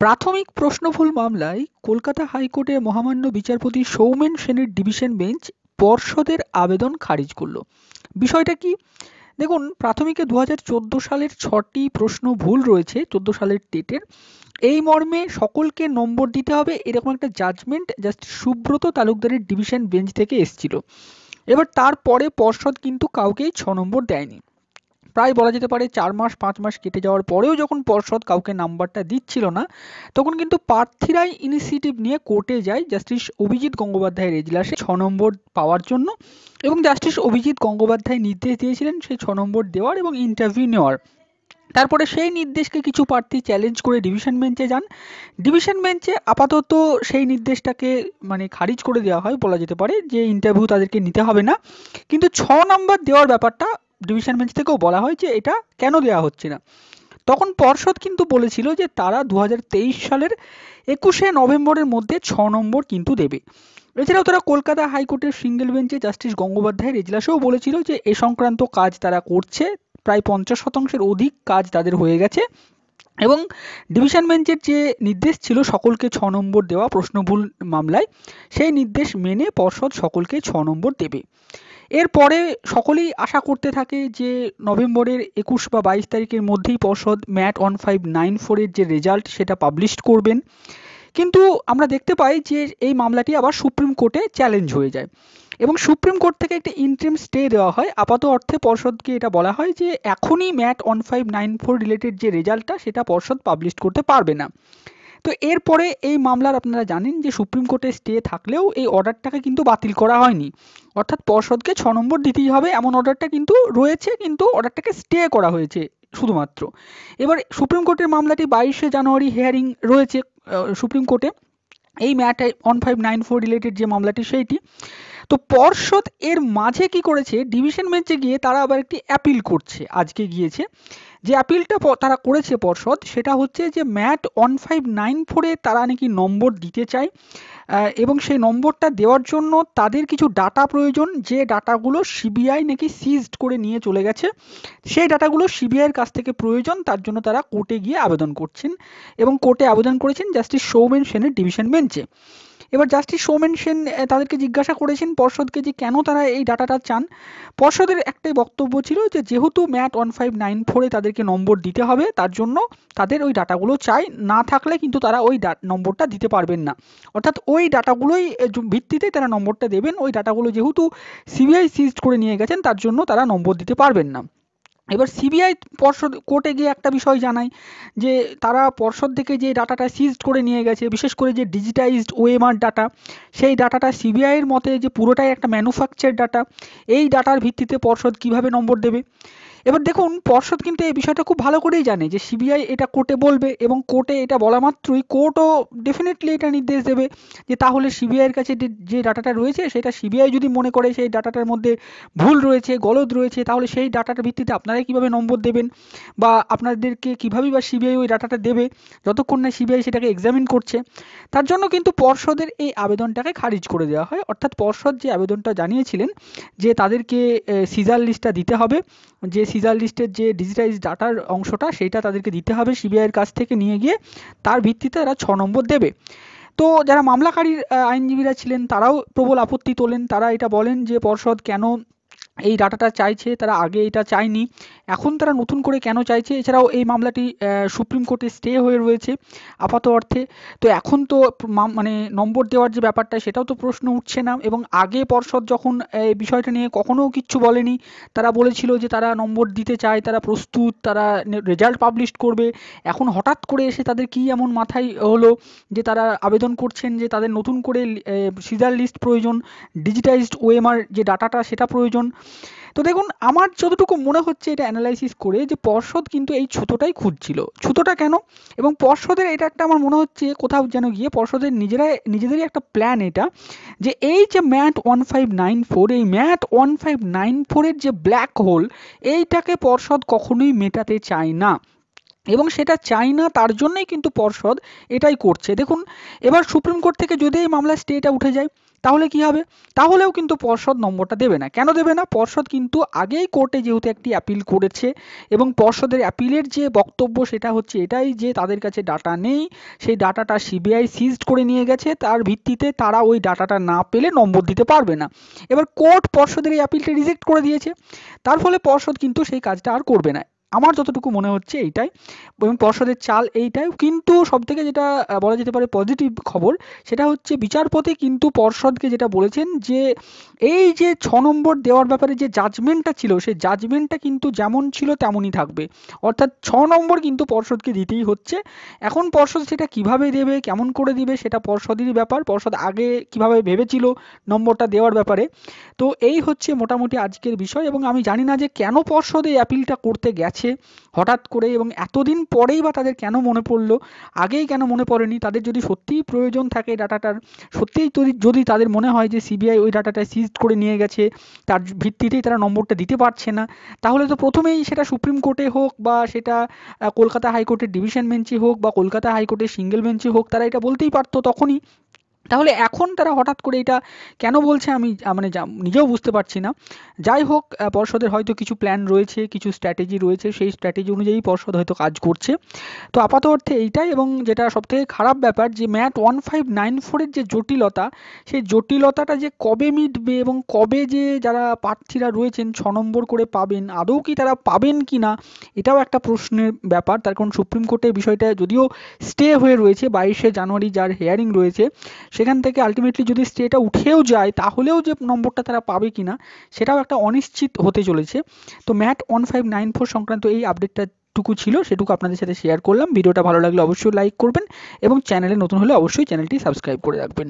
প্রাথমিক প্রশ্নভুল মামলায় কলকাতা হাইকোর্টের মহামান্য বিচারপতি সৌমেন সেনের ডিভিশন বেঞ্চ পর্ষদের আবেদন খারিজ করল। বিষয়টা কি? দেখুন, প্রাথমিকে 2014 সালের 6টি প্রশ্ন ভুল রয়েছে 14 সালের টেটের। এই মর্মে সকলকে নম্বর দিতে হবে, এরকম একটা জাজমেন্ট জাস্টিস সুব্রত তালুকদারের ডিভিশন বেঞ্চ থেকে এসেছিল। এবার তারপরে পর্ষদ কিন্তু কাউকেই 6 নম্বর দেয়নি। প্রায় বলা যেতে পারে 4 মাস 5 মাস কেটে যাওয়ার পরেও যখন পর্ষদ কাউকে নাম্বারটা দিচ্ছিল না, তখন কিন্তু প্রার্থীরাই ইনিশিয়েটিভ নিয়ে কোর্টে যায় জাস্টিস অভিজিৎ গঙ্গোপাধ্যায়ের এজলাসে 6 নম্বর পাওয়ার জন্য। এবং জাস্টিস অভিজিৎ গঙ্গোপাধ্যায় নির্দেশ দিয়েছিলেন সেই 6 নম্বর দেওয়ার এবং ইন্টারভিউ নেওয়ার। তারপরে সেই নির্দেশকে কিছু প্রার্থী চ্যালেঞ্জ করে ডিভিশন বেঞ্চে যান। ডিভিশন বেঞ্চে আপাতত সেই নির্দেশটাকে খারিজ করে দেওয়া হয়, বলা যেতে পারে যে ইন্টারভিউ তাদেরকে নিতে হবে না। কিন্তু 6 নম্বর দেওয়ার ব্যাপারটা ডিভিশন বেঞ্চ থেকেও বলা হয় যে এটা কেন দেওয়া হচ্ছে না। তখন পর্ষদ কিন্তু বলেছিল যে তারা 2023 সালের 21শে নভেম্বরের মধ্যে 6 নম্বর কিন্তু দেবে। এছাড়াও তারা কলকাতা হাইকোর্টের সিঙ্গেল বেঞ্চে জাস্টিস গঙ্গোপাধ্যায়ের এজলাসেও বলেছিল যে এ সংক্রান্ত কাজ তারা করছে, প্রায় 50% অধিক কাজ তাদের হয়ে গেছে। এবং ডিভিশন বেঞ্চের যে নির্দেশ ছিল সকলকে 6 নম্বর দেওয়া প্রশ্নভুল মামলায়, সেই নির্দেশ মেনে পর্ষদ সকলকে 6 নম্বর দেবে। এরপরে সকলেই আশা করতে থাকে যে নভেম্বরের 21 বা 22 তারিখের মধ্যেই পর্ষদ ম্যাট 1594 এর যে রেজাল্ট সেটা পাবলিশ করবেন। কিন্তু আমরা দেখতে পাই যে এই মামলাটি আবার সুপ্রিম কোর্টে চ্যালেঞ্জ হয়ে যায় এবং সুপ্রিম কোর্ট থেকে একটা ইন্টারিম স্টে দেওয়া হয়। আপাত অর্থে পর্ষদকে এটা বলা হয় যে এখনই ম্যাট 1594 রিলেটেড যে রেজাল্টটা সেটা পর্ষদ পাবলিশ করতে পারবে না। তো এরপরে এই মামলার আপনারা জানেন যে সুপ্রিম কোর্টে স্টে থাকলেও এই অর্ডারটাকে কিন্তু বাতিল করা হয়নি, অর্থাৎ পর্ষদকে 6 নম্বর দিতেই হবে এমন অর্ডারটা কিন্তু রয়েছে, কিন্তু অর্ডারটাকে স্টে করা হয়েছে শুধুমাত্র। এবার সুপ্রিম কোর্টের মামলাটি 22শে জানুয়ারি হিয়ারিং রয়েছে সুপ্রিম কোর্টে, এই ম্যাট 1594 রিলেটেড যে মামলাটি সেইটি। তো পর্ষদ এর মাঝে কি করেছে, ডিভিশন বেঞ্চে গিয়ে তারা আবার একটি অ্যাপিল করছে, আজকে গিয়েছে। যে অ্যাপিলটা তারা করেছে পর্ষদ, সেটা হচ্ছে যে ম্যাট 1594-এ তারা নাকি নম্বর দিতে চায় এবং সেই নম্বরটা দেওয়ার জন্য তাদের কিছু ডাটা প্রয়োজন, যে ডাটাগুলো সিবিআই নাকি সিজড করে নিয়ে চলে গেছে। সেই ডাটাগুলো সিবিআইয়ের কাছ থেকে প্রয়োজন, তার জন্য তারা কোর্টে গিয়ে আবেদন করছেন এবং কোর্টে আবেদন করেছেন জাস্টিস সৌমেন সেনের ডিভিশন বেঞ্চে। এবার জাস্টিস সৌমেন সেন তাদেরকে জিজ্ঞাসা করেছেন পর্ষদকে যে কেন তারা এই ডাটাটা চান। পর্ষদের একটাই বক্তব্য ছিল যে যেহেতু ম্যাট 1594-এ তাদেরকে নম্বর দিতে হবে, তার জন্য তাদের ওই ডাটাগুলো চাই, না থাকলে কিন্তু তারা ওই নম্বরটা দিতে পারবেন না। অর্থাৎ ওই ডাটাগুলোই ভিত্তিতে তারা নম্বরটা দেবেন, ওই ডাটাগুলো যেহেতু সিবিআই সিজড করে নিয়ে গেছেন তার জন্য তারা নম্বর দিতে পারবেন না। এবার সিবিআই পর্ষদ কোর্টে গিয়ে একটা বিষয় জানায় যে তারা পর্ষদ থেকে যে ডাটাটা সিজড করে নিয়ে গেছে, বিশেষ করে যে ডিজিটাইজড ওএমআর ডাটা, সেই ডাটাটা সিবিআইয়ের মতে যে পুরোটাই একটা ম্যানুফ্যাকচার ডাটা। এই ডাটার ভিত্তিতে পর্ষদ কিভাবে নম্বর দেবে? এবার দেখুন, পর্ষদ কিন্তু এই বিষয়টা খুব ভালো করেই জানে যে সিবিআই এটা কোর্টে বলবে এবং কোর্টে এটা বলা মাত্রই কোর্টও ডেফিনেটলি এটা নির্দেশ দেবে যে তাহলে সিবিআইয়ের কাছে যে ডাটাটা রয়েছে সেটা সিবিআই যদি মনে করে সেই ডাটাটার মধ্যে ভুল রয়েছে, গলদ রয়েছে, তাহলে সেই ডাটাটার ভিত্তিতে আপনারাই কীভাবে নম্বর দেবেন বা আপনাদেরকে কীভাবেই বা সিবিআই ওই ডাটাটা দেবে যতক্ষণ না সিবিআই সেটাকে এক্সামিন করছে। তার জন্য কিন্তু পর্ষদের এই আবেদনটাকে খারিজ করে দেওয়া হয়। অর্থাৎ পর্ষদ যে আবেদনটা জানিয়েছিলেন যে তাদেরকে সিজার লিস্টটা দিতে হবে, যে সিজার লিস্টের যে ডিজিটাইজ ডাটার অংশটা সেটা তাদেরকে দিতে হবে সিবিআইয়ের কাছ থেকে নিয়ে গিয়ে, তার ভিত্তিতে তারা 6 নম্বর দেবে। তো যারা মামলাকারীর আইনজীবীরা ছিলেন তারাও প্রবল আপত্তি তোলেন, তারা এটা বলেন যে পর্ষদ কেন এই ডাটাটা চাইছে, তারা আগে এটা চায়নি, এখন তারা নতুন করে কেন চাইছে। এছাড়াও এই মামলাটি সুপ্রিম কোর্টে স্টে হয়ে রয়েছে আপাত অর্থে, তো এখন তো নম্বর দেওয়ার যে ব্যাপারটা সেটাও তো প্রশ্ন উঠছে না। এবং আগে পর্ষদ যখন এই বিষয়টা নিয়ে কখনো কিচ্ছু বলেনি, তারা বলেছিল যে তারা নম্বর দিতে চায়, তারা প্রস্তুত, তারা রেজাল্ট পাবলিশ করবে। এখন হঠাৎ করে এসে তাদের কি এমন মাথায় হলো যে তারা আবেদন করছেন যে তাদের নতুন করে সিজার লিস্ট প্রয়োজন, ডিজিটাইজড ওএমআর যে ডাটাটা সেটা প্রয়োজন। তো দেখুন, আমার যতটুকু মনে হচ্ছে এটা অ্যানালাইসিস করে যে পর্ষদ কিন্তু এই ছুতোটাই খুঁজছিল। ছুতোটা কেন? এবং পর্ষদের এটা একটা আমার মনে হচ্ছে কোথাও যেন গিয়ে পর্ষদের নিজেদেরই একটা প্ল্যান এটা, যে এই যে ম্যাট 1594, এই ম্যাট 1594-এর যে ব্ল্যাক হোল, এইটাকে পর্ষদ কখনোই মেটাতে চায় না এবং সেটা চাই না, তার জন্যই কিন্তু পর্ষদ এটাই করছে। দেখুন, এবার সুপ্রিম কোর্ট থেকে যদি এই মামলার স্টেটা উঠে যায়, তাহলে কি হবে? তাহলেও কিন্তু পর্ষদ নম্বরটা দেবে না। কেন দেবে না? পর্ষদ কিন্তু আগেই কোর্টে যেহেতু একটি অ্যাপিল করেছে এবং পর্ষদের অ্যাপিলের যে বক্তব্য সেটা হচ্ছে এটাই যে তাদের কাছে ডাটা নেই, সেই ডাটাটা সিবিআই সিজড করে নিয়ে গেছে, তার ভিত্তিতে তারা ওই ডাটাটা না পেলে নম্বর দিতে পারবে না। এবার কোর্ট পর্ষদের এই অ্যাপিলটা রিজেক্ট করে দিয়েছে, তার ফলে পর্ষদ কিন্তু সেই কাজটা আর করবে না। আমার যতটুকু মনে হচ্ছে এইটাই, এবং পর্ষদের চাল এইটাই। কিন্তু সবথেকে যেটা বলা যেতে পারে পজিটিভ খবর, সেটা হচ্ছে বিচারপতি কিন্তু পর্ষদকে যেটা বলেছেন যে এই যে 6 নম্বর দেওয়ার ব্যাপারে যে জাজমেন্টটা ছিল, সেই জাজমেন্টটা কিন্তু যেমন ছিল তেমনই থাকবে। অর্থাৎ 6 নম্বর কিন্তু পর্ষদকে দিতেই হচ্ছে। এখন পর্ষদ সেটা কিভাবে দেবে, কেমন করে দিবে, সেটা পর্ষদেরই ব্যাপার। পর্ষদ আগে কিভাবে ভেবেছিল নম্বরটা দেওয়ার ব্যাপারে। তো এই হচ্ছে মোটামুটি আজকের বিষয়, এবং আমি জানি না যে কেন পর্ষদ এই অ্যাপিলটা করতে গেছে হঠাৎ করে, এবং এতদিন পরেই বা তাদের কেন মনে পড়লো, আগেই কেন মনে পড়েনি। তাদের যদি সত্যিই প্রয়োজন থাকে ডাটাটার, সত্যিই যদি তাদের মনে হয় যে সিবিআই ওই ডাটাটা সিজ করে নিয়ে গেছে, তার ভিত্তিতেই তারা নম্বরটা দিতে পারছে না, তাহলে তো প্রথমেই সেটা সুপ্রিম কোর্টে হোক বা সেটা কলকাতা হাইকোর্টের ডিভিশন বেঞ্চে হোক বা কলকাতা হাইকোর্টের সিঙ্গেল বেঞ্চে হোক, তারা এটা বলতেই পারতো তখনই। তাহলে এখন তারা হঠাৎ করে এটা কেন বলছে আমি মানে নিজেও বুঝতে পারছি না। যাই হোক, পর্ষদের হয়তো কিছু প্ল্যান রয়েছে, কিছু স্ট্র্যাটেজি রয়েছে, সেই স্ট্র্যাটেজি অনুযায়ী পর্ষদ হয়তো কাজ করছে। তো আপাতত অর্থে এইটাই, এবং যেটা সবথেকে খারাপ ব্যাপার যে ম্যাট 1594-এর যে জটিলতা, সেই জটিলতাটা যে কবে মিটবে এবং কবে যে যারা প্রার্থীরা রয়েছেন 6 নম্বর করে পাবেন, আদৌ কি তারা পাবেন কি না, এটাও একটা প্রশ্নের ব্যাপার। তার কারণ সুপ্রিম কোর্টে বিষয়টা যদিও স্টে হয়ে রয়েছে, 22শে জানুয়ারি যার হিয়ারিং রয়েছে, সেখান থেকে আলটিমেটলি যদি স্টেটা উঠেও যায় তাহলেও যে নম্বরটা তারা পাবে কিনা সেটাও একটা অনিশ্চিত হতে চলেছে। তো ম্যাট 1594 সংক্রান্ত এই আপডেটটা টুকু ছিল, সেটুকু আপনাদের সাথে শেয়ার করলাম। ভিডিওটা ভালো লাগলে অবশ্যই লাইক করবেন এবং চ্যানেলে নতুন হলে অবশ্যই চ্যানেলটি সাবস্ক্রাইব করে রাখবেন।